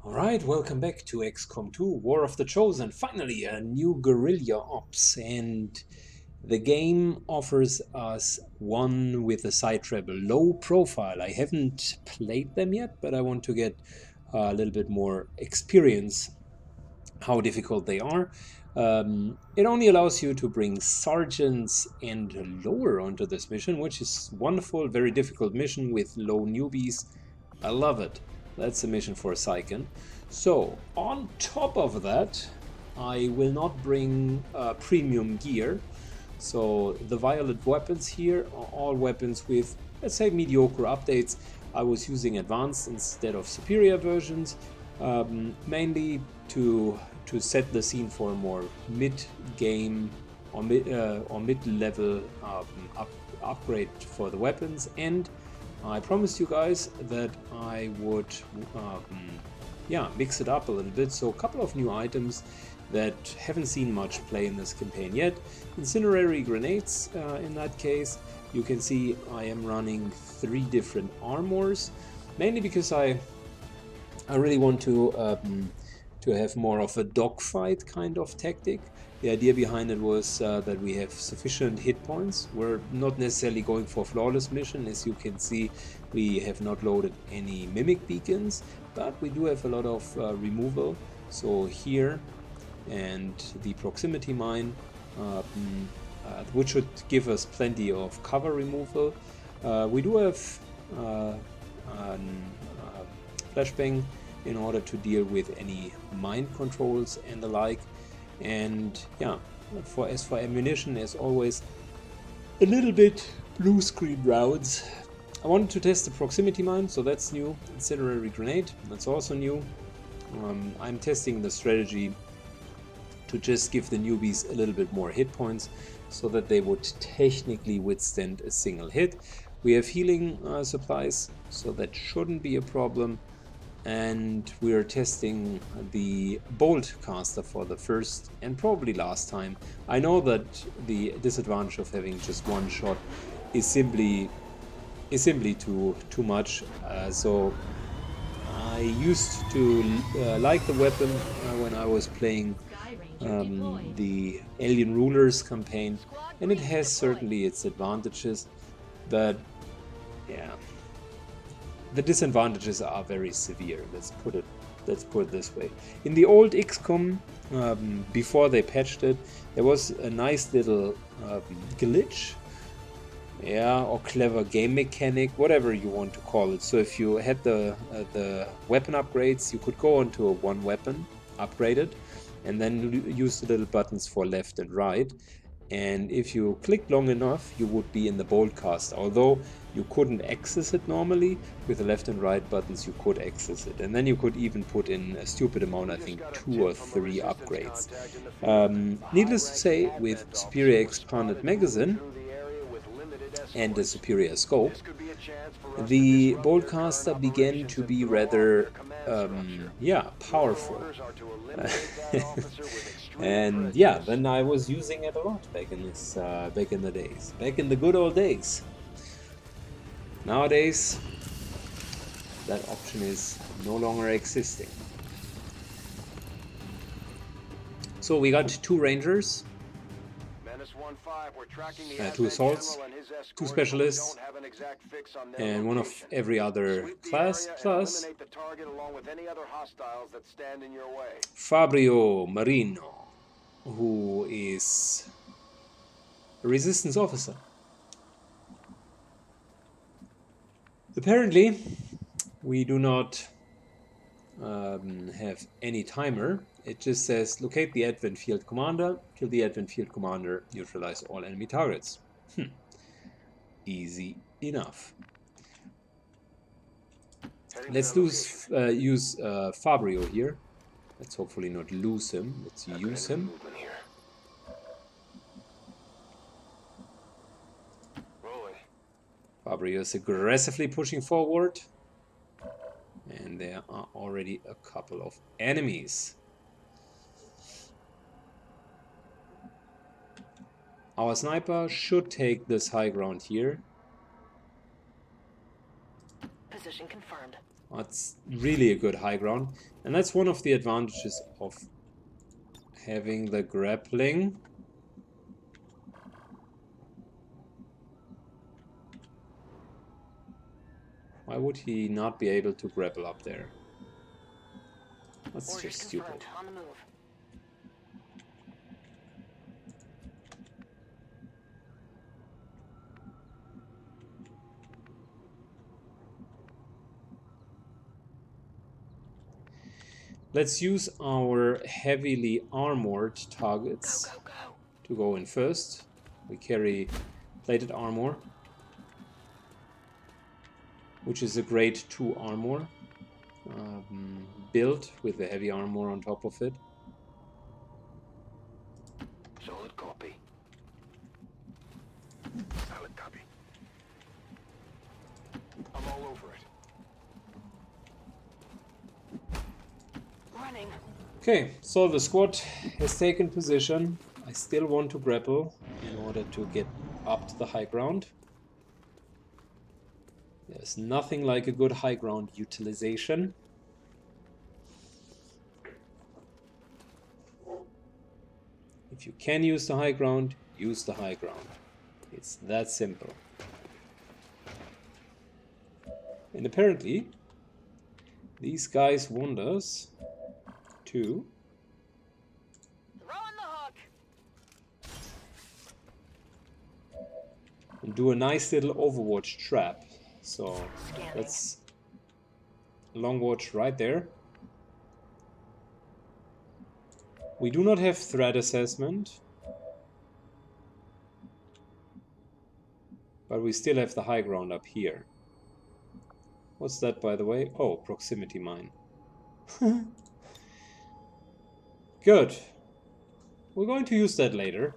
Alright, welcome back to XCOM2 War of the Chosen. Finally, a new guerrilla ops, and the game offers us one with a side travel, low profile. I haven't played them yet, but I want to get a little bit more experience how difficult they are. It only allows you to bring sergeants and lower onto this mission, which is wonderful. Very difficult mission with low newbies. I love it. That's a mission for a Sycan. So on top of that, I will not bring premium gear. So the violet weapons here are all weapons with, let's say, mediocre updates. I was using advanced instead of superior versions, mainly to set the scene for a more mid-game or mid-level upgrade for the weapons. And I promised you guys that I would mix it up a little bit. So a couple of new items that haven't seen much play in this campaign yet. Incendiary grenades in that case. You can see I am running 3 different armors, mainly because I really want to have more of a dogfight kind of tactic. The idea behind it was that we have sufficient hit points. We're not necessarily going for flawless mission. As you can see, we have not loaded any mimic beacons, but we do have a lot of removal. So here, and the proximity mine, which should give us plenty of cover removal. We do have flashbang in order to deal with any mind controls and the like. And yeah, as for ammunition, as always, a little bit blue screen rounds. I wanted to test the proximity mine, so that's new. Incendiary grenade, that's also new. I'm testing the strategy to just give the newbies a little bit more hit points so that they would technically withstand a single hit. We have healing supplies, so that shouldn't be a problem. And we are testing the bolt caster for the first and probably last time. I know that the disadvantage of having just one shot is simply too much. So I used to like the weapon when I was playing the Alien Rulers campaign, and it has certainly its advantages, but yeah, the disadvantages are very severe. Let's put it this way. In the old XCOM, before they patched it, there was a nice little glitch, or clever game mechanic, whatever you want to call it. So if you had the weapon upgrades, you could go onto a one weapon upgraded, and then use the little buttons for left and right. And if you clicked long enough, you would be in the bolt cast. Although you couldn't access it normally, with the left and right buttons you could access it. And then you could even put in a stupid amount, I think 2 or 3 upgrades. Needless to say, with superior expanded magazine and a superior scope, the boltcaster began to be rather powerful. And yeah, then I was using it a lot back in the good old days. Nowadays, that option is no longer existing. So we got 2 rangers, 2 assaults, 2 specialists, and 1 of every other class, plus Fabio Marino, who is a resistance officer. Apparently, we do not have any timer. It just says locate the advent field commander, kill the advent field commander, neutralize all enemy targets. Easy enough. Let's use Fabio here. Let's hopefully not lose him. Let's use him. Fabio is aggressively pushing forward. And there are already a couple of enemies. Our sniper should take this high ground here. Position confirmed. That's really a good high ground. And that's one of the advantages of having the grappling. Why would he not be able to grapple up there? That's just stupid. On the move. Let's use our heavily armored targets Go. to go in first. We carry plated armor, which is a grade 2 armor, built with the heavy armor on top of it. Solid copy. Solid copy. I'm all over it. Running. Okay, so the squad has taken position. I still want to grapple in order to get up to the high ground. There's nothing like a good high ground utilization. If you can use the high ground, use the high ground. It's that simple. And apparently, these guys want us to Throwing the hook. and do a nice little Overwatch trap. So that's long watch right there. We do not have threat assessment, but we still have the high ground up here. What's that, by the way? Oh, proximity mine. Good. We're going to use that later.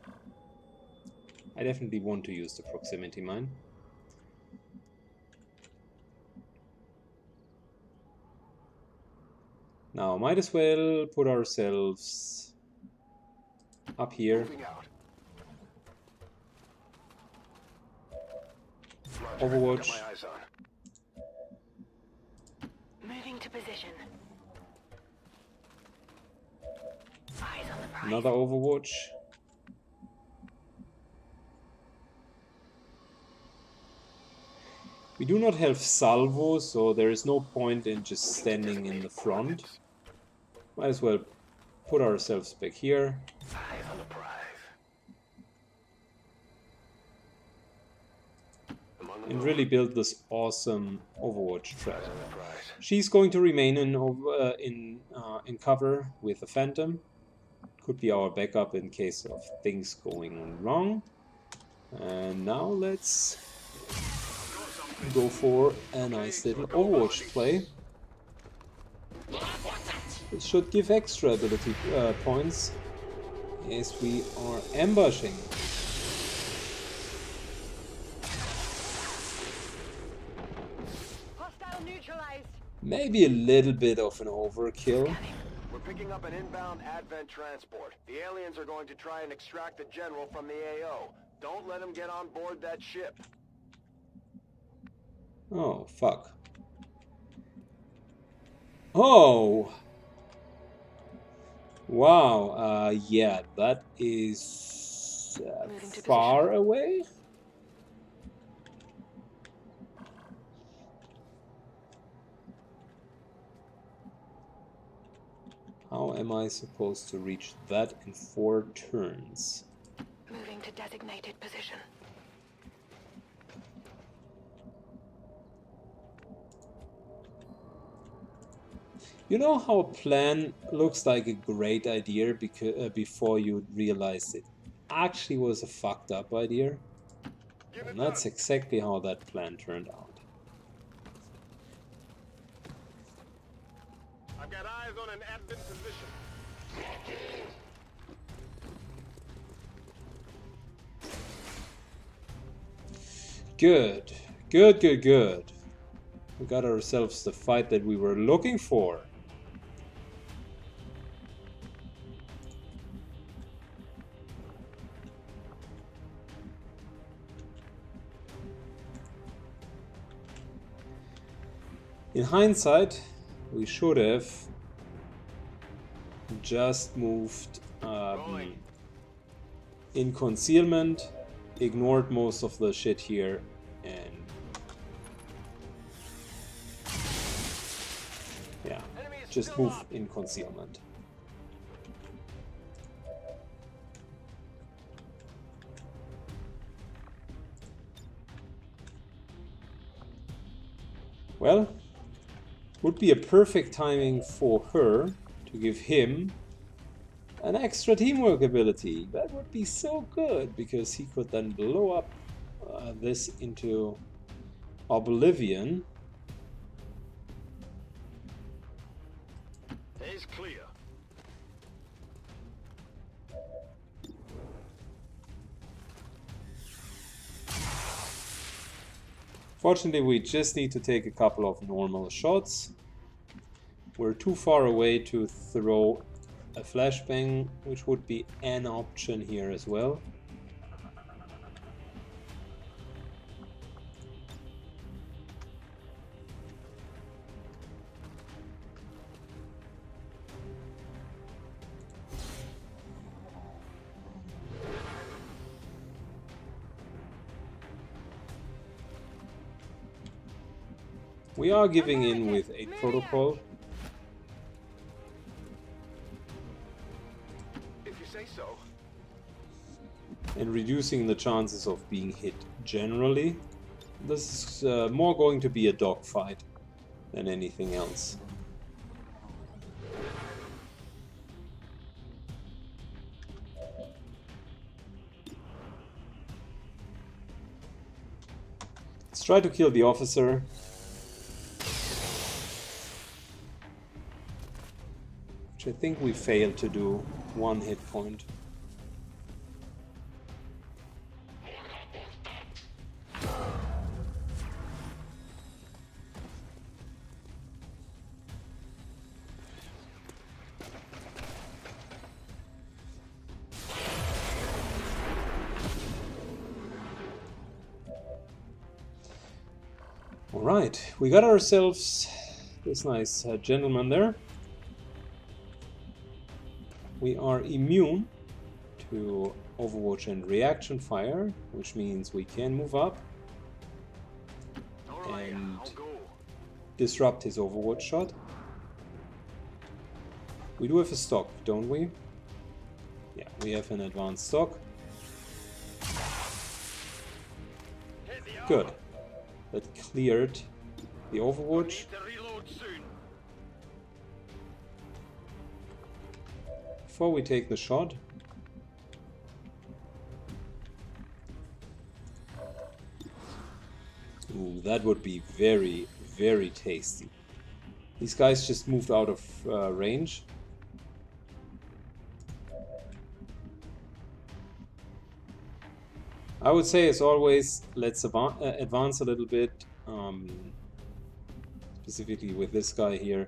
I definitely want to use the proximity mine. Now, might as well put ourselves up here. Overwatch. Got my eyes on. Moving to position. Eyes on the prize. Another Overwatch. We do not have salvo, so there is no point in just standing in the front. Might as well put ourselves back here. Eyes on the prize. And really build this awesome Overwatch trap. She's going to remain in cover with the Phantom. Could be our backup in case of things going wrong. And now let's go for a nice little Overwatch play. It should give extra ability points as we are ambushing. Hostile neutralized. Maybe a little bit of an overkill. We're picking up an inbound Advent transport. The aliens are going to try and extract the general from the AO. Don't let them get on board that ship. Oh, fuck. Oh! Wow, yeah, that is far away? How am I supposed to reach that in 4 turns? Moving to designated position. You know how a plan looks like a great idea before you realize it actually was a fucked up idea? And that's exactly how that plan turned out. I've got eyes on an Advent position. Good. Good, good, good. We got ourselves the fight that we were looking for. In hindsight, we should have just moved in concealment, ignored most of the shit here, and yeah, just move in concealment. Well, would be a perfect timing for her to give him an extra teamwork ability. That would be so good, because he could then blow up this into oblivion. Is clear. Fortunately, we just need to take a couple of normal shots. We're too far away to throw a flashbang, which would be an option here as well. We are giving in with 8 protocol. If you say so. And reducing the chances of being hit generally. This is more going to be a dogfight than anything else. Let's try to kill the officer. Which I think we failed to do. 1 hit point. Alright, we got ourselves this nice gentleman there. We are immune to Overwatch and reaction fire, which means we can move up and disrupt his Overwatch shot. We do have a stock, don't we? Yeah, we have an advanced stock. Good. That cleared the Overwatch. Before we take the shot, ooh, that would be very, very tasty. These guys just moved out of range. I would say, as always, let's advance a little bit, specifically with this guy here.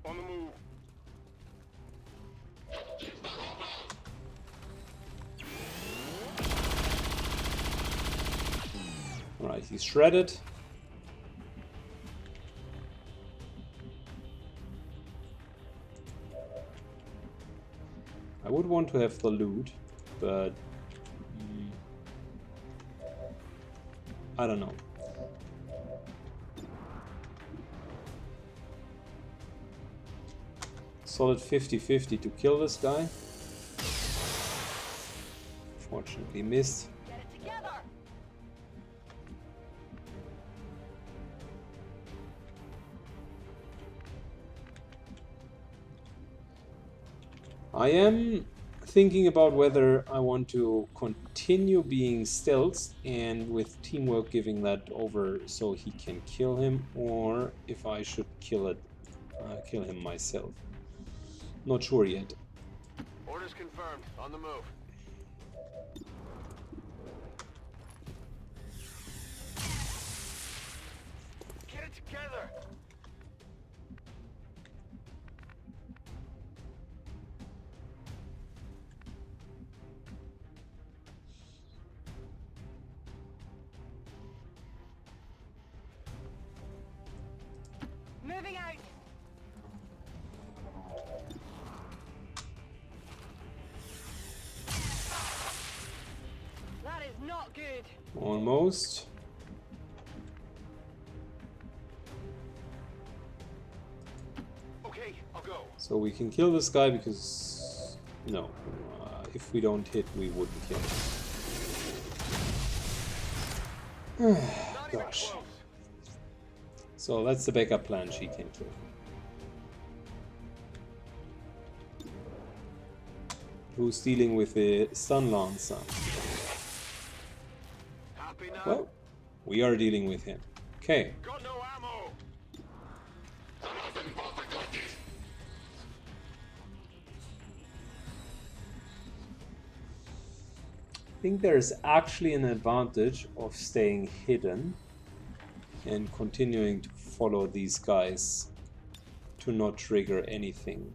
On the move. Alright, he's shredded. I would want to have the loot, but I don't know. Solid 50-50 to kill this guy. Fortunately missed. Get it together. I am thinking about whether I want to continue being stealth and with teamwork giving that over so he can kill him, or if I should kill him myself. Not sure yet. Orders confirmed. On the move. Get it together. Designated. Almost. Okay, I'll go. So we can kill this guy because... No. If we don't hit, we wouldn't kill him. Not even Gosh. close. So that's the backup plan. She can kill him. Who's dealing with the Stun Lancer? Happy now? Well, we are dealing with him. Okay. Got no ammo. I think there's actually an advantage of staying hidden and continuing to follow these guys to not trigger anything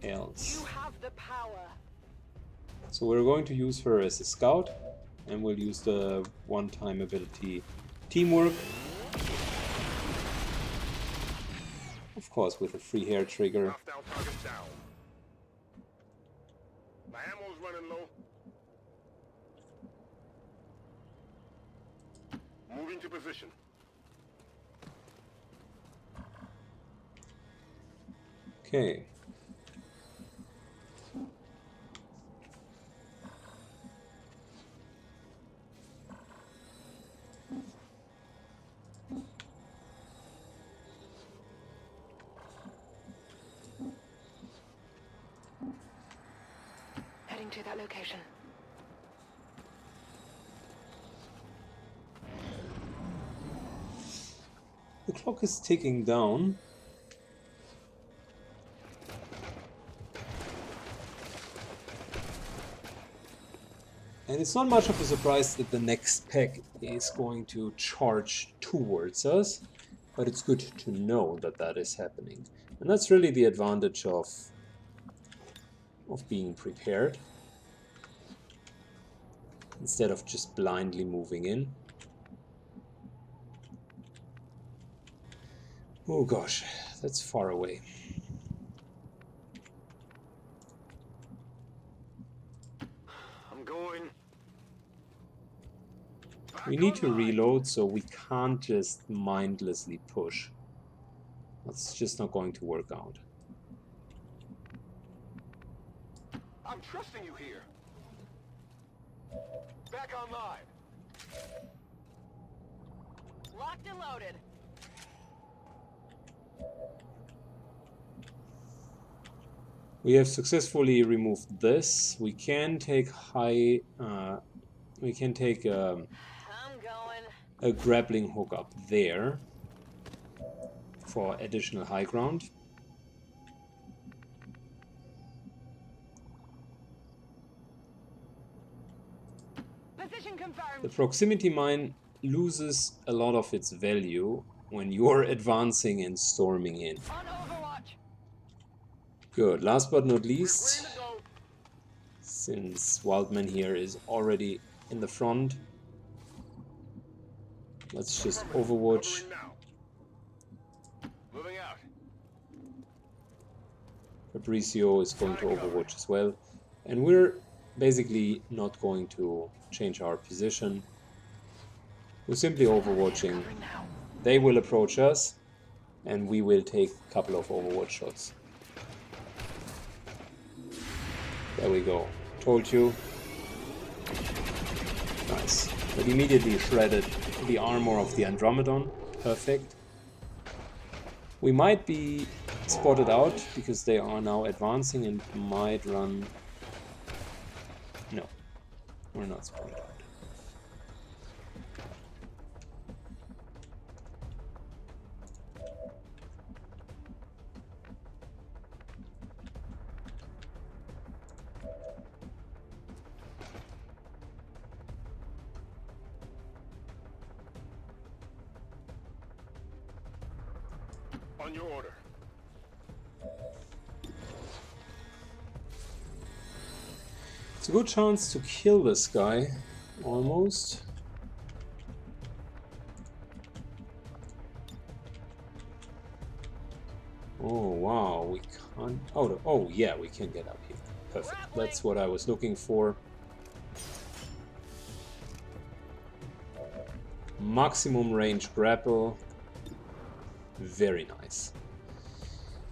else. You have the power. So we're going to use her as a scout, and we'll use the one-time ability Teamwork. Of course, with a free hair trigger. Hostile target down. My ammo's running low. Moving to position. Okay. Heading to that location. The clock is ticking down. And it's not much of a surprise that the next pack is going to charge towards us, but it's good to know that that is happening. And that's really the advantage of being prepared, instead of just blindly moving in. Oh gosh, that's far away. I'm going. We need to reload, so we can't just mindlessly push. That's just not going to work out. I'm trusting you here. Back online. Locked and loaded. We have successfully removed this. We can take we can take I'm going. a grappling hook up there for additional high ground. Position confirmed. The proximity mine loses a lot of its value when you're advancing and storming in. On Overwatch. Good. Last but not We're least, ready to go. since Wildman here is already in the front, let's just Overwatch. Covering now. Moving out. Fabricio is going to Overwatch as well. And we're basically not going to change our position. We're simply overwatching. Covering now. They will approach us, and we will take a couple of Overwatch shots. There we go. Told you. Nice. But immediately shredded the armor of the Andromedon. Perfect. We might be spotted out because they are now advancing and might run... No, we're not spotted out. On your order. It's a good chance to kill this guy, almost. Oh wow, we can't... Oh yeah, we can get up here. Perfect. That's what I was looking for. maximum range grapple. Very nice.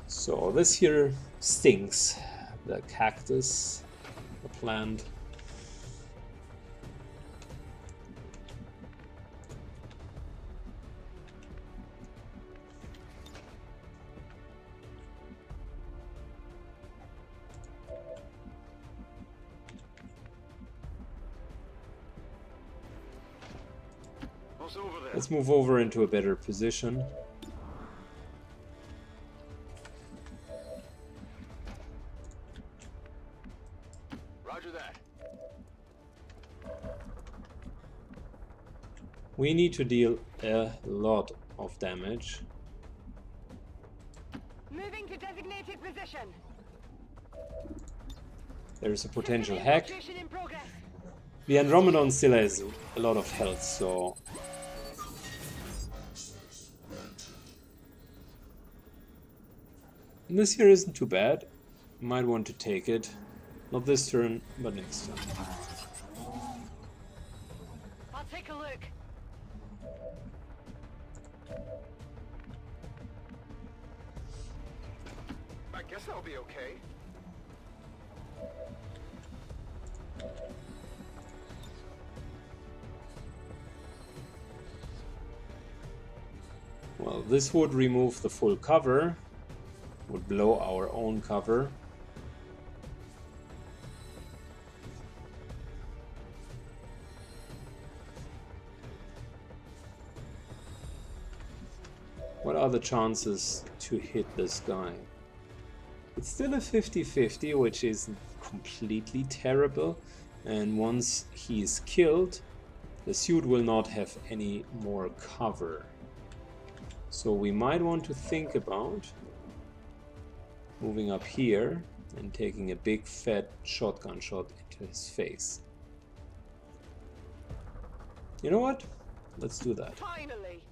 So this here stinks. The cactus, the plant. Let's move over into a better position. Roger that. We need to deal a lot of damage. Moving to designated position. There is a potential System hack. infiltration in progress. The Andromedon still has a lot of health, so... This here isn't too bad. Might want to take it. Not this turn, but next turn. I'll take a look. I guess that'll be okay. Well, this would remove the full cover. Would blow our own cover. What are the chances to hit this guy? It's still a 50-50, which isn't completely terrible. And once he is killed, the suit will not have any more cover. So we might want to think about moving up here and taking a big fat shotgun shot into his face. You know what? Let's do that. Finally.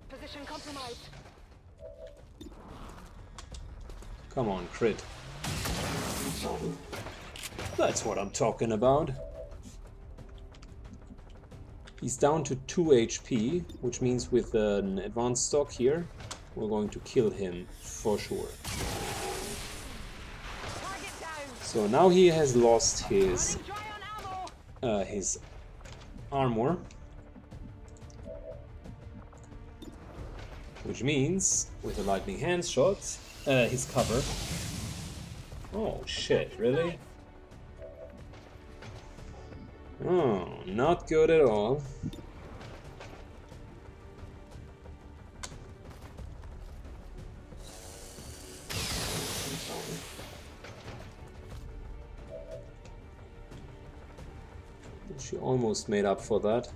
Position compromised. Come on, crit. That's what I'm talking about. He's down to 2 HP, which means with an advanced stock here, we're going to kill him for sure. Target down. So now he has lost his Running dry on ammo. his armor, which means with a lightning hand shot, his cover. Oh shit! Really? Oh, not good at all. She almost made up for that.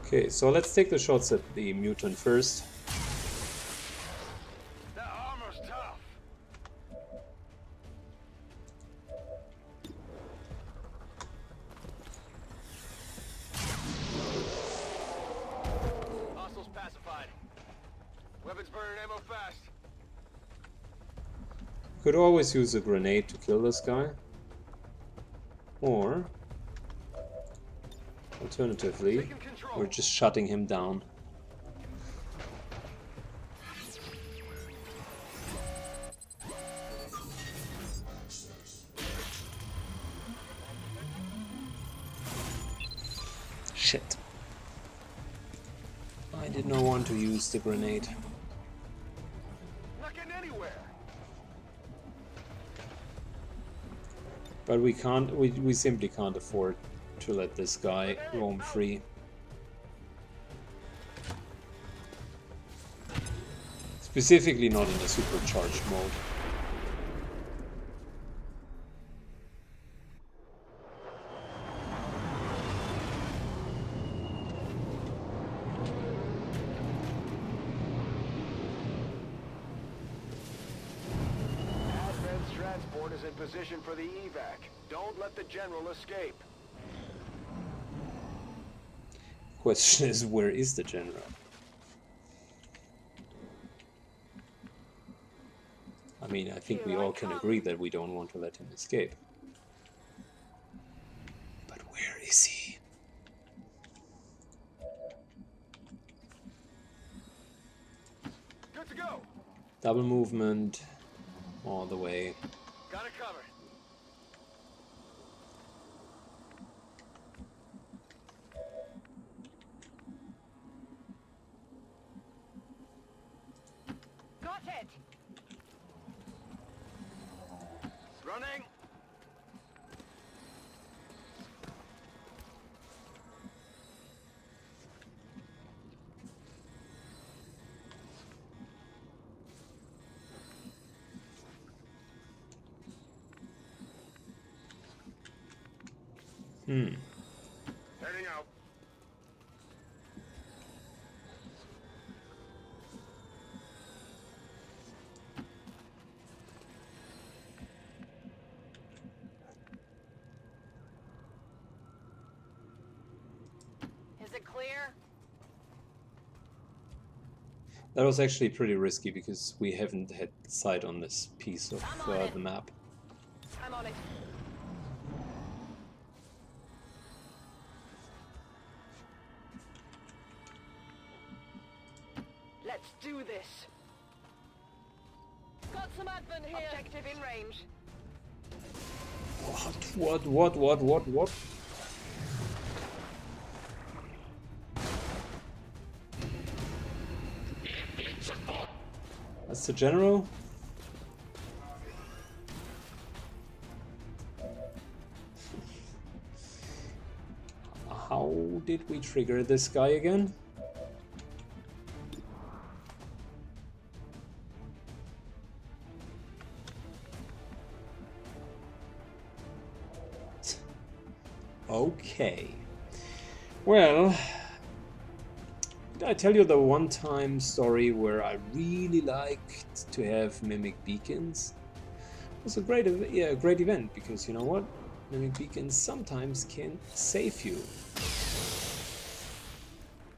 Okay, so let's take the shots at the mutant first. That armor's tough. Hostiles pacified. Weapons burning ammo fast. Could always use a grenade to kill this guy. Or, alternatively, Taking control. we're just shutting him down. Shit. I did not want to use the grenade. Not getting anywhere. But we can't, we simply can't afford to let this guy roam free. Specifically not in a supercharged mode. Advent's transport is in position for the evac. Don't let the general escape. Question is, where is the general? I mean, I think we all can agree that we don't want to let him escape. But where is he? Good to go. Double movement all the way. Got it covered. Got it. Running. Heading out. Is it clear? That was actually pretty risky because we haven't had sight on this piece of the map. I'm on it. Let's do this. Got some advent here. Objective in range. What? That's the general? How did we trigger this guy again? Okay. Well, did I tell you the one-time story where I really liked to have mimic beacons? It was a great event because you know what? Mimic beacons sometimes can save you.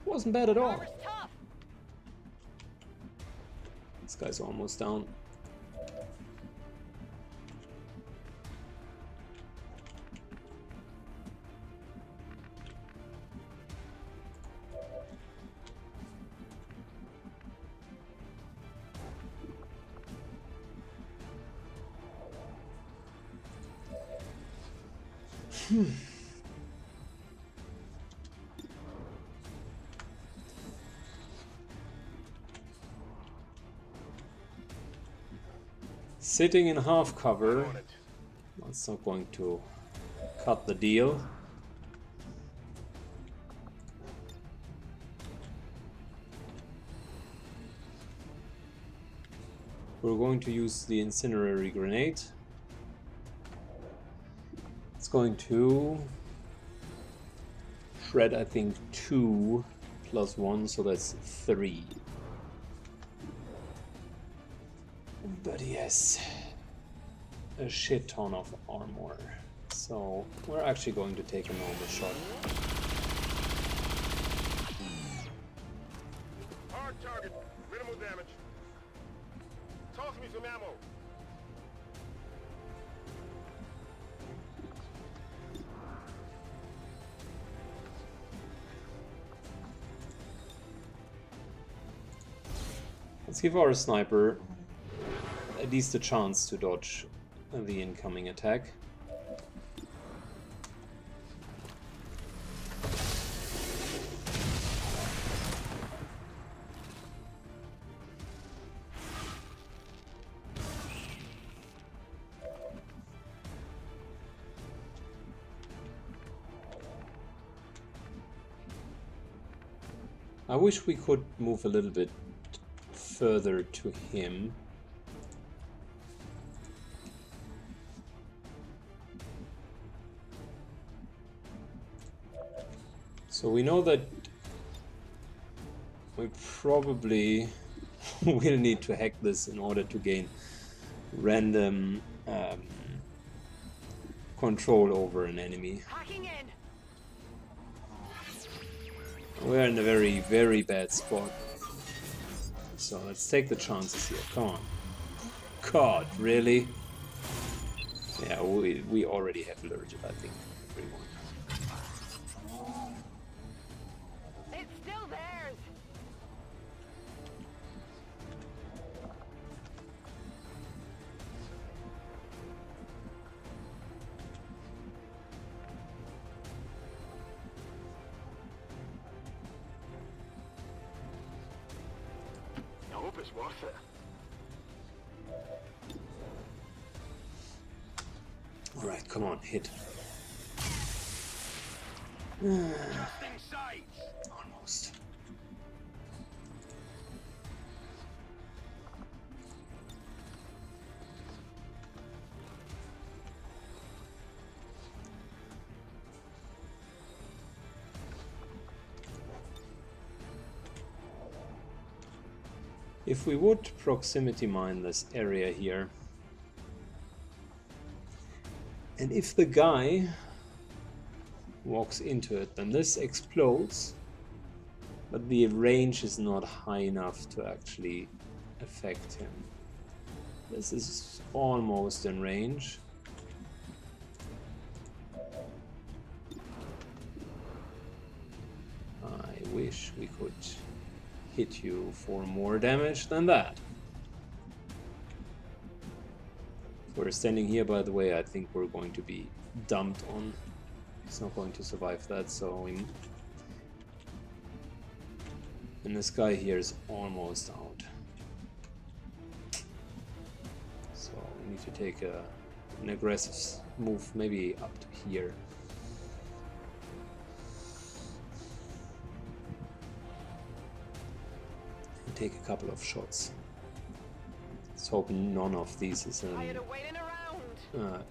Wasn't bad at all. Armor's tough. This guy's almost down. Sitting in half cover, that's not going to cut the deal. We're going to use the incendiary grenade. It's going to shred, I think, 2 plus 1, so that's 3. But he has a shit ton of armor, so we're actually going to take a normal shot. Hard target. Minimal damage. Toss me some ammo. Let's give our sniper at least a chance to dodge the incoming attack. I wish we could move a little bit further to him. So we know that we probably will need to hack this in order to gain random control over an enemy. Hacking in. We're in a very, very bad spot. So let's take the chances here. Come on. God, really? Yeah, we already have lured it, I think. 3-1. It's still theirs. I hope it's worth it. Alright, come on, hit. Adjusting sights. Almost. If we would proximity mine this area here, and if the guy walks into it, then this explodes, but the range is not high enough to actually affect him. This is almost in range. I wish we could hit you for more damage than that. If we're standing here, by the way, I think we're going to be dumped on. He's not going to survive that, so we... And this guy here is almost out. So we need to take an aggressive move, maybe up to here. And take a couple of shots. Let's hope none of these is Tired of waiting around.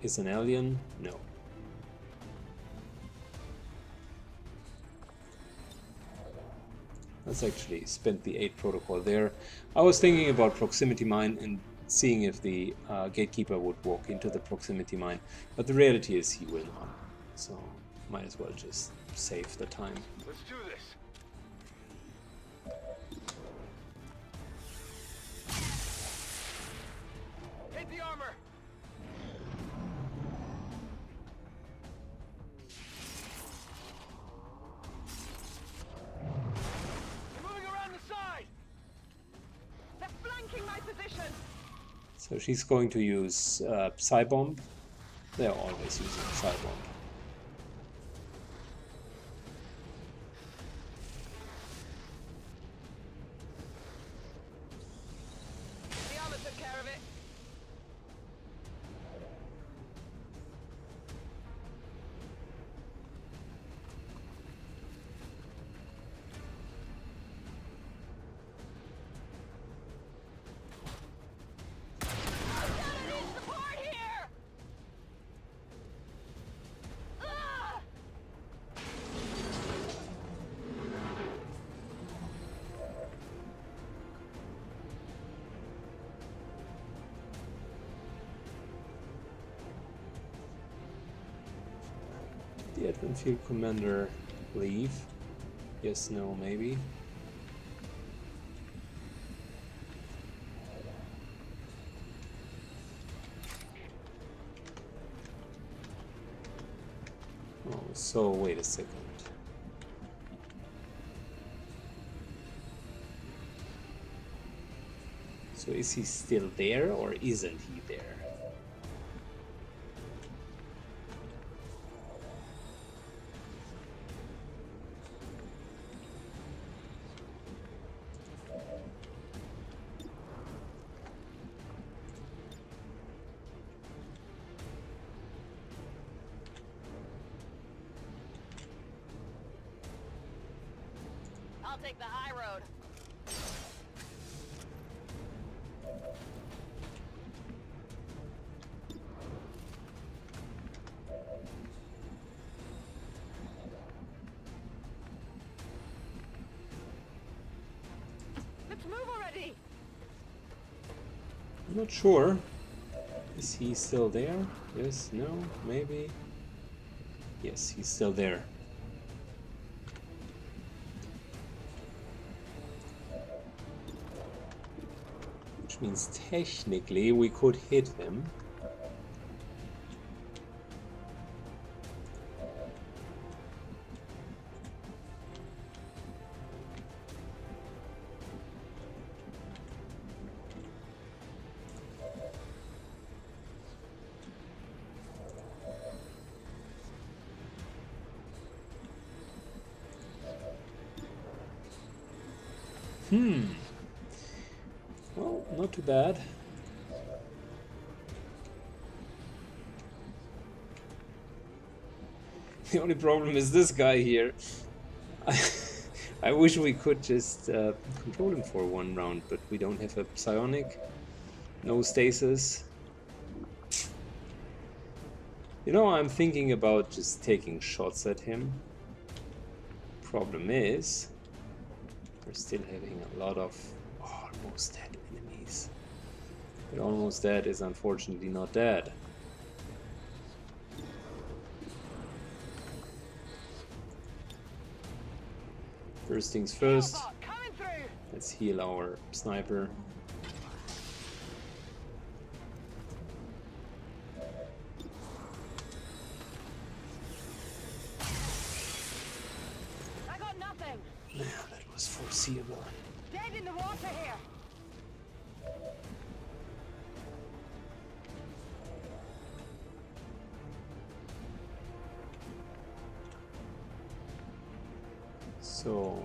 is an alien. No. Let's actually spend the 8 protocol there. I was thinking about proximity mine and seeing if the gatekeeper would walk into the proximity mine, but the reality is he will not. So might as well just save the time. Let's do this. Hit the armor. Moving around the side. They're flanking my position. So she's going to use Psy-Bomb. They're always using Psy-Bomb. The armor took care of it. I need support here. Ah! The admin field commander leave? Yes, no, maybe. Oh, so wait a second. So is he still there or isn't he there? I'll take the high road. Let's move already. I'm not sure. Is he still there? Yes, no, maybe. Yes, he's still there. which means technically we could hit him. Well, not too bad. The only problem is this guy here. I wish we could just control him for one round, but we don't have a psionic, no stasis. You know, I'm thinking about just taking shots at him. Problem is, we're still having a lot of almost dead enemies. But almost dead is unfortunately not dead. First things first, let's heal our sniper. I got nothing. Yeah, that was foreseeable. Dead in the water here. So,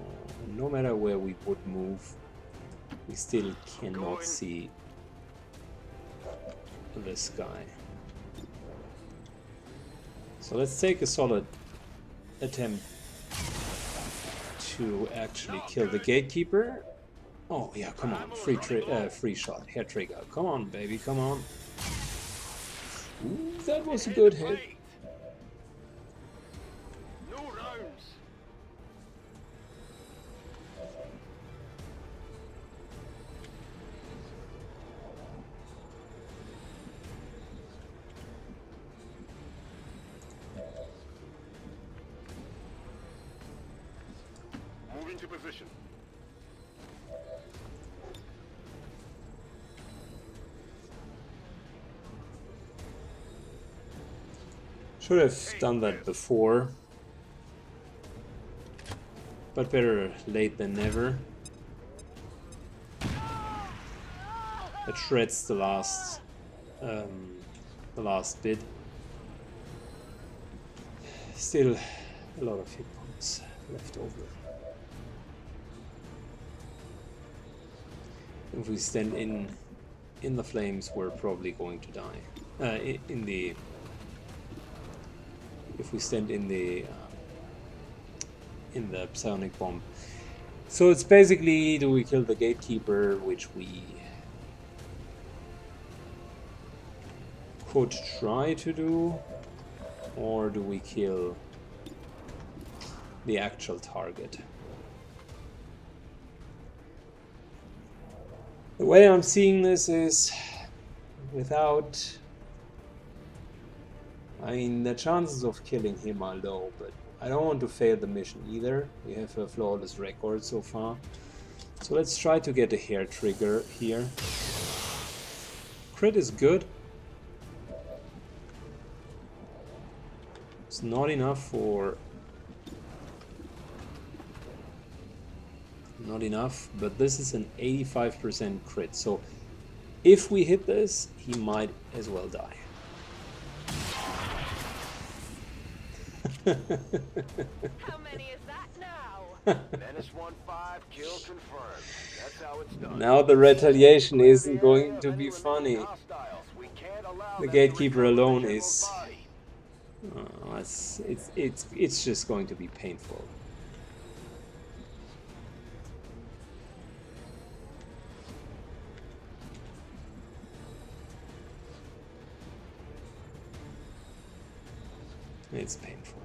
no matter where we would move, we still cannot see this guy. So let's take a solid attempt to actually kill the gatekeeper. Oh yeah, come on, free shot, hair trigger. Come on, baby, come on. Ooh, that was a good hit. No rounds. Moving to position. Should have done that before, but better late than never. It shreds the last bit. Still a lot of hit points left over. If we stand in the flames, we're probably going to die. If we stand in the psionic bomb. So it's basically, do we kill the gatekeeper, which we could try to do, or do we kill the actual target? The way I'm seeing this is without... I mean, the chances of killing him are low, but I don't want to fail the mission either. We have a flawless record so far. So let's try to get a hair trigger here. Crit is good. It's not enough for... Not enough, but this is an 85% crit. So if we hit this, he might as well die. How many is that now? Menace 1-5, kill confirmed. That's how it's done. Now the retaliation isn't going to be funny. The gatekeeper alone is... it's just going to be painful. It's painful.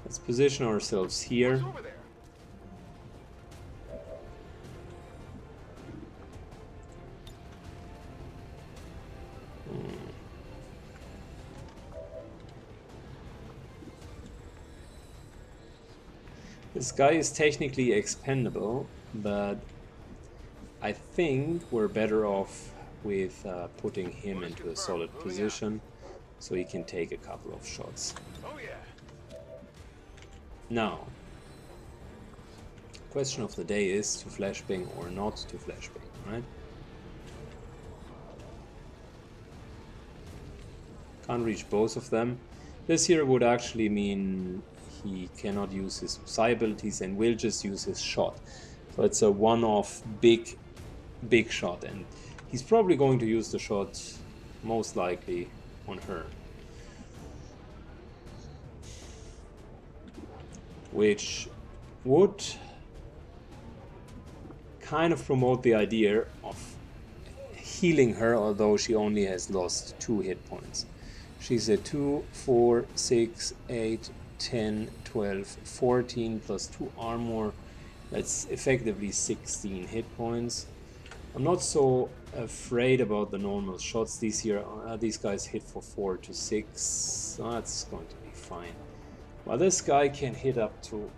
Let's position ourselves here. What's over there? This guy is technically expendable, but I think we're better off with putting him into a solid position so he can take a couple of shots. Oh yeah. Now, question of the day is to flashbang or not to flashbang, right? Can't reach both of them. This here would actually mean he cannot use his psi abilities and will just use his shot. So it's a one-off big shot, and he's probably going to use the shot most likely on her. Which would kind of promote the idea of healing her, although she only has lost 2 hit points. She's at 2, 4, 6, 8, 10, 12, 14 plus 2 armor. That's effectively 16 hit points. I'm not so afraid about the normal shots these guys hit for 4 to 6. So that's going to be fine. Well, this guy can hit up to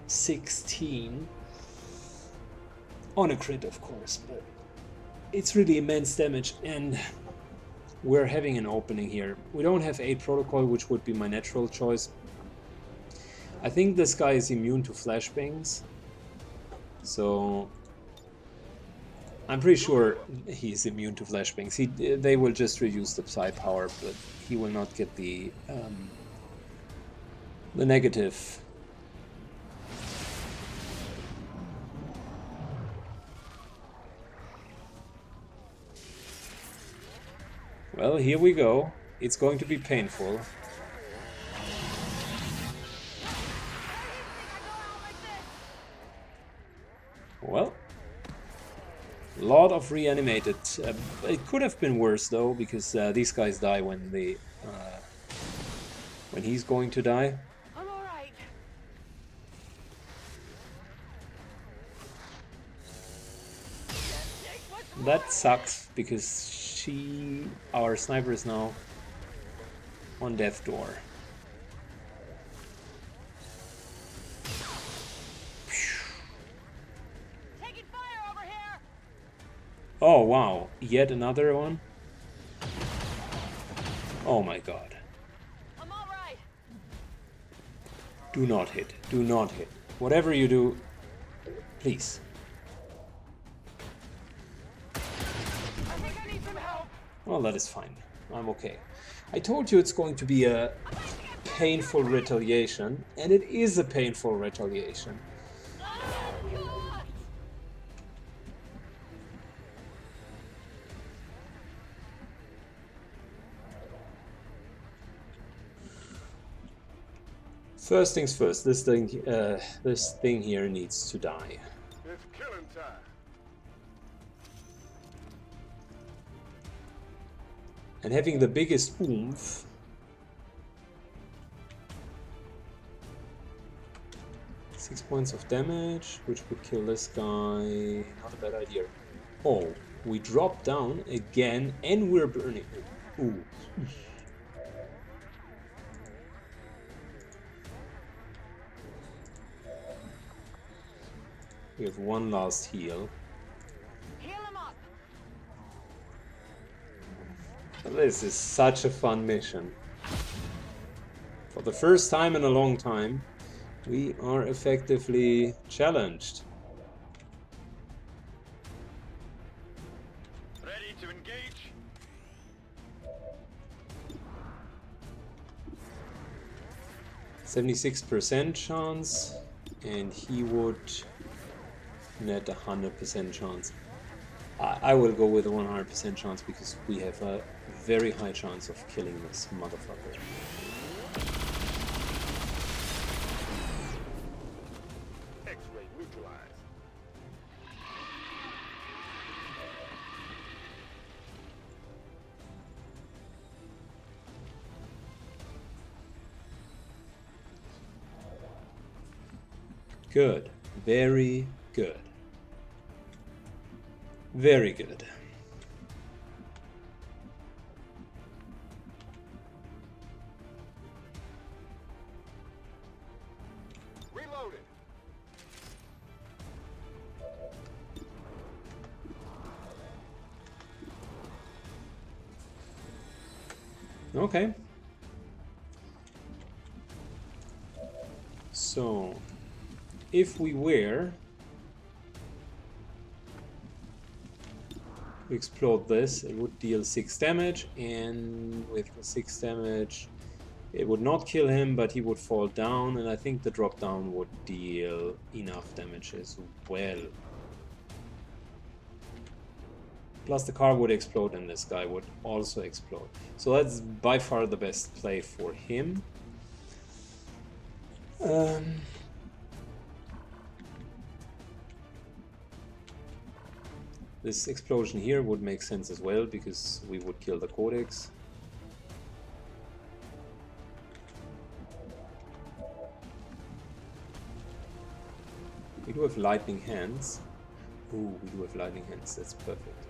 16 on a crit, of course, but it's really immense damage, and we're having an opening here. We don't have 8 protocol, which would be my natural choice. I think this guy is immune to flashbangs, so I'm pretty sure he's immune to flashbangs. They will just reduce the psi power, but he will not get the negative. Well, here we go. It's going to be painful. Well, a lot of reanimated. It could have been worse though, because these guys die when he's going to die. I'm all right. That sucks because our sniper is now on death door. Taking fire over here. Oh wow, yet another one? Oh my god. I'm all right. Do not hit. Do not hit. Whatever you do, please. I think I need some help. Well, that is fine. I'm okay. I told you it's going to be a painful retaliation, and it is a painful retaliation. Oh, God. First things first, this thing here needs to die. It's killing time. And having the biggest oomph, six points of damage, which would kill this guy. Not a bad idea. Oh, we drop down again, and we're burning. Ooh. We have one last heal. Heal him up. This is such a fun mission. For the first time in a long time, we are effectively challenged. Ready to engage? %76% chance, and he would net 100% chance. I will go with a 100% chance because we have a very high chance of killing this motherfucker. X-ray neutralized. Good. Very good. Very good. Reloaded. Okay. So, if we were to explode this, it would deal 6 damage, and with the 6 damage, it would not kill him, but he would fall down, and I think the drop down would deal enough damage as well. Plus the car would explode and this guy would also explode. So that's by far the best play for him. This explosion here would make sense as well, because we would kill the Codex. We do have lightning hands. Ooh, we do have lightning hands, that's perfect.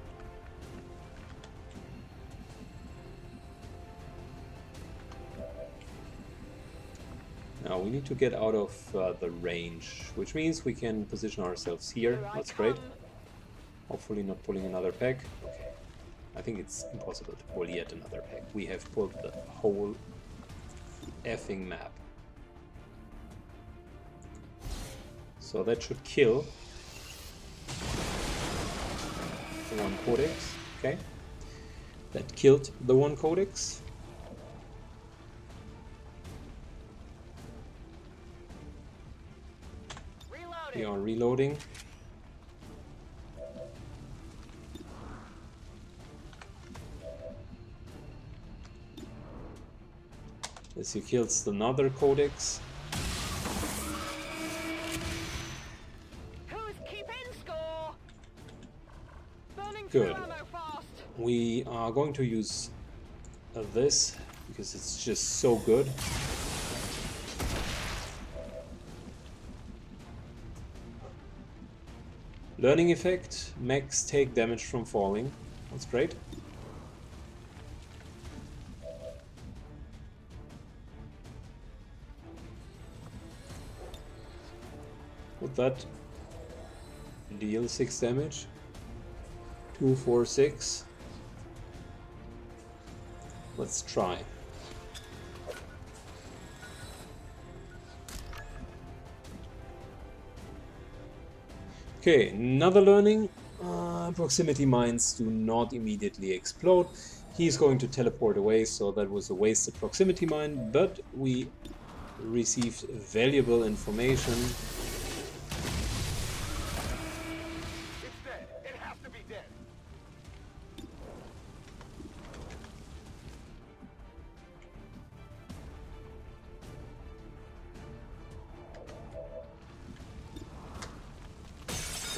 Now we need to get out of the range, which means we can position ourselves here. That's great. Hopefully not pulling another pack. Okay. I think it's impossible to pull yet another pack. We have pulled the whole effing map. So that should kill the one Codex. Okay. That killed the one Codex. We are reloading. As he kills another Codex. Who's keeping score? Burning Good. through ammo fast. We are going to use this because it's just so good. Learning effect, max take damage from falling. That's great. With that, deal 6 damage. 2, 4, 6. Let's try. Okay, another learning. Proximity mines do not immediately explode. He's going to teleport away, so that was a wasted proximity mine, but we received valuable information. It's dead. It has to be dead.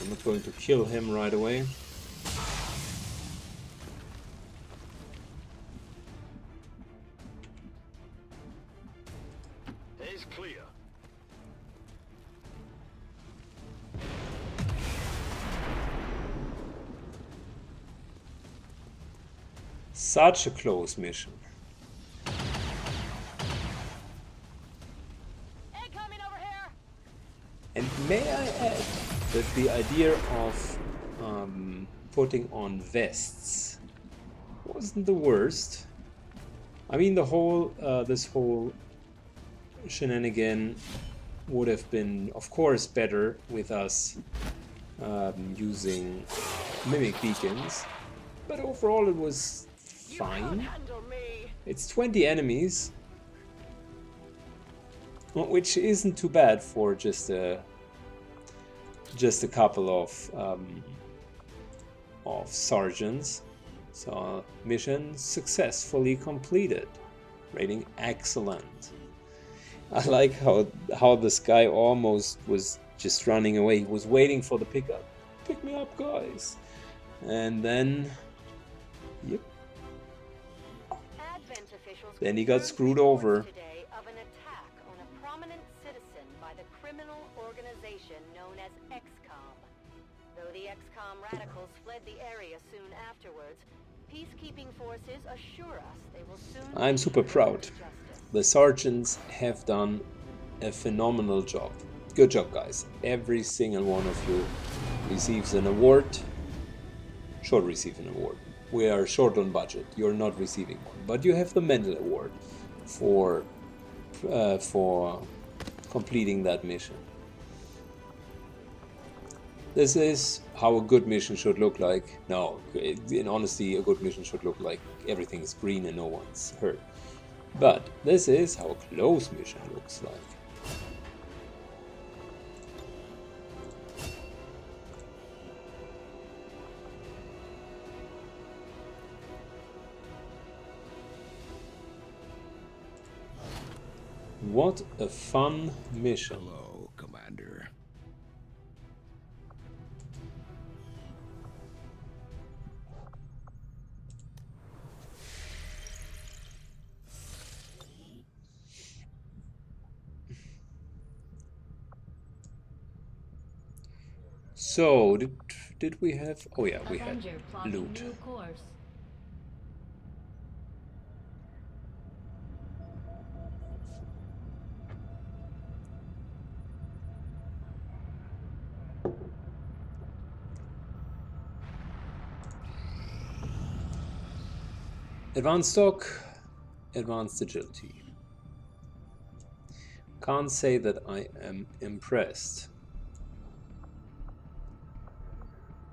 I'm not going to kill him right away. It's clear. Such a close mission. Incoming over here. And may I add that the idea of putting on vests wasn't the worst. I mean, the whole this whole shenanigan would have been, of course, better with us using mimic beacons, but overall it was You can't fine. handle me. It's 20 enemies, which isn't too bad for just a couple of sergeants. So mission successfully completed. Rating excellent. I like how this guy almost was just running away. He was waiting for the pickup. Pick me up, guys. And then, yep. Advent officials Then he got confirmed screwed reports over. today of an attack on a prominent citizen by the criminal organization known as XCOM. Though the XCOM radicals fled the area soon afterwards, peacekeeping forces assure us they will soon. I'm be super brought proud. to justice. The sergeants have done a phenomenal job. Good job, guys. Every single one of you receives an award. Should receive an award. we are short on budget. You're not receiving one, but you have the medal award for completing that mission. This is how a good mission should look like. No, in honesty, a good mission should look like everything is green and no one's hurt. But this is how a close mission looks like. What a fun mission. Hello, Commander. So, did we have... Oh yeah, we had Avenger plotting loot. new course. Advanced stock, advanced agility. Can't say that I am impressed.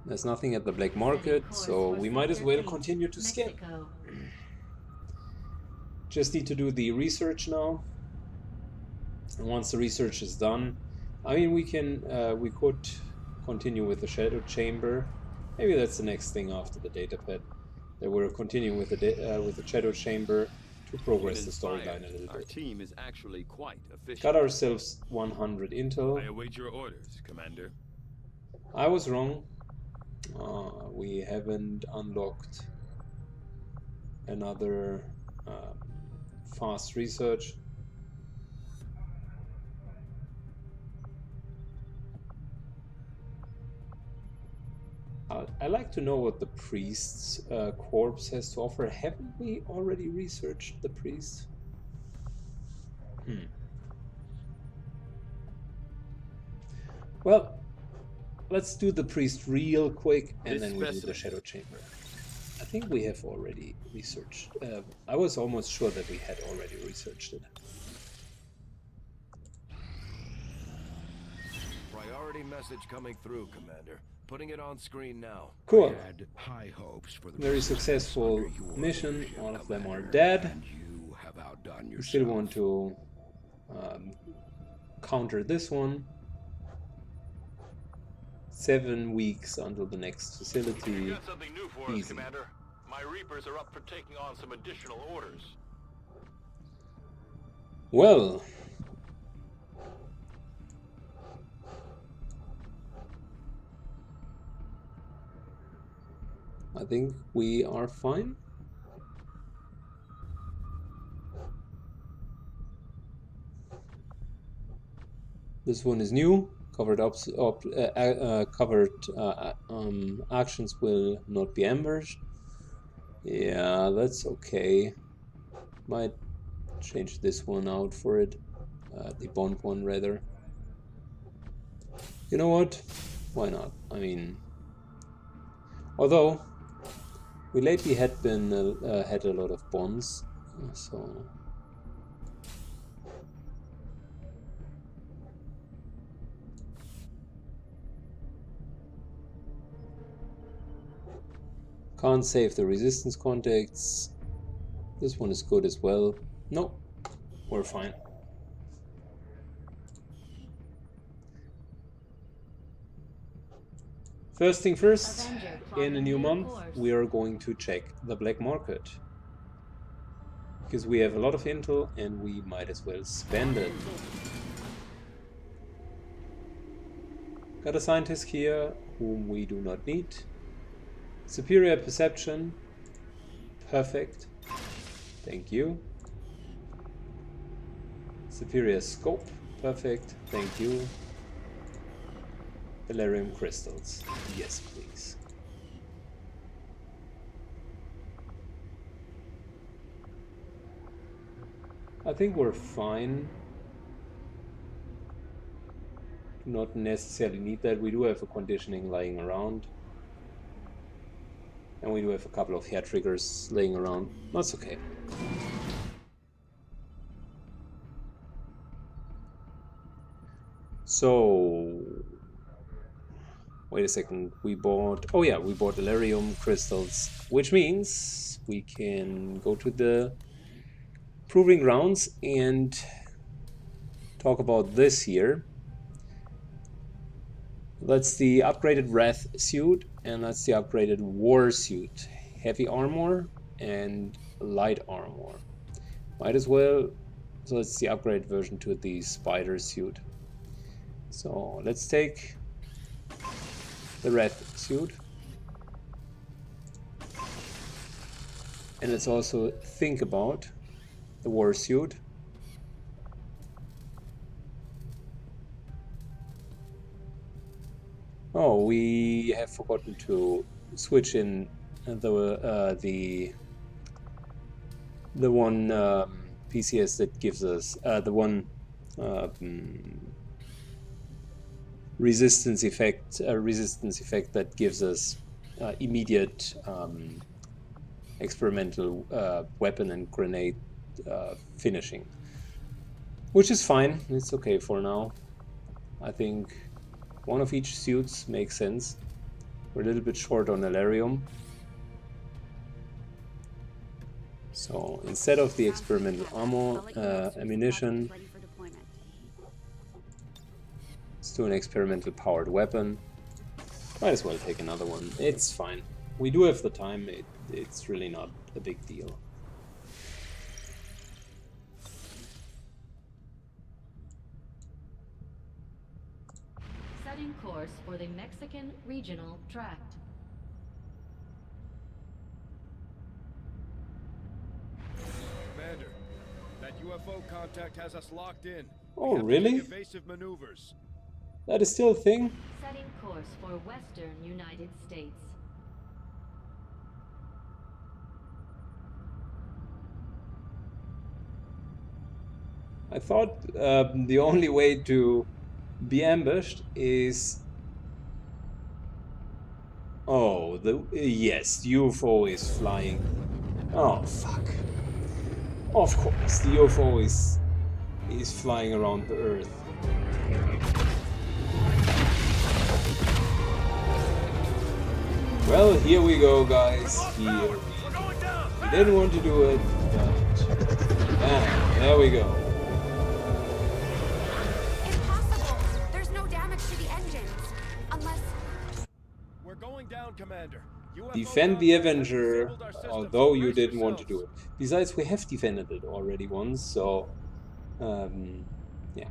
There's nothing at the black market, so we might as well continue to scan. Just need to do the research now. And once the research is done, I mean, we could continue with the shadow chamber. Maybe that's the next thing after the data pad. That we're continuing with the shadow chamber to progress the storyline a little bit. Our team is actually quite efficient. Got ourselves 100 intel. I await your orders, Commander. I was wrong. We haven't unlocked another fast research. I like to know what the priest's corpse has to offer. Haven't we already researched the priest? Well, let's do the priest real quick, and then we do the shadow chamber. I think we have already researched. I was almost sure that we had already researched it. Priority message coming through, Commander. Putting it on screen now. Cool. I had high hopes for the Very successful under your mission. leadership, All of them are Commander, dead. and you have outdone We yourself. still want to counter this one. 7 weeks until the next facility. We got something new for us, Easy. Commander. My Reapers are up for taking on some additional orders. Well, I think we are fine. This one is new. Covered actions will not be ambushed. Yeah, that's okay. Might change this one out for it. The bond one rather. You know what? Why not? I mean, although we lately had had a lot of bonds, so. Can't save the resistance contacts. This one is good as well. No, we're fine. First thing first, in a new month, we are going to check the black market. Because we have a lot of intel and we might as well spend it. Got a scientist here whom we do not need. Superior perception. Perfect. Thank you. Superior scope. Perfect. Thank you. Valerium crystals. Yes, please. I think we're fine. Do not necessarily need that. We do have a conditioning lying around. And we do have a couple of hair triggers laying around. That's okay. So, wait a second. We bought... Oh yeah, we bought Elerium crystals, which means we can go to the Proving Grounds and talk about this here. That's the upgraded Wrath suit, and that's the upgraded War suit. Heavy armor and light armor. Might as well... So it's the upgrade version to the Spider suit. So let's take the Wrath suit. And let's also think about the War suit. Oh, we have forgotten to switch in the one PCS that gives us the one resistance effect that gives us immediate experimental weapon and grenade finishing, which is fine. It's okay for now. I think one of each suits makes sense. We're a little bit short on Elerium, so instead of the experimental ammo ammunition, let's do an experimental powered weapon. Might as well take another one. It's fine. We do have the time. It's really not a big deal. Setting course for the Mexican Regional Tract. Commander, that UFO contact has us locked in. Oh, We have to really? make evasive maneuvers. That is still a thing? Setting course for Western United States. I thought the only way to be ambushed is... Oh, yes, the UFO is flying. Oh, fuck. Of course, the UFO is flying around the Earth. Well, here we go, guys. Here we didn't want to do it, but there we go. Impossible! There's no damage to the engines. Unless... We're going down, Commander. UFO Defend the contact has Avenger, disabled our systems. although you Brace didn't want to do yourselves. it. Besides, we have defended it already once, so yeah.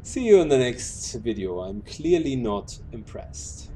See you in the next video. I'm clearly not impressed.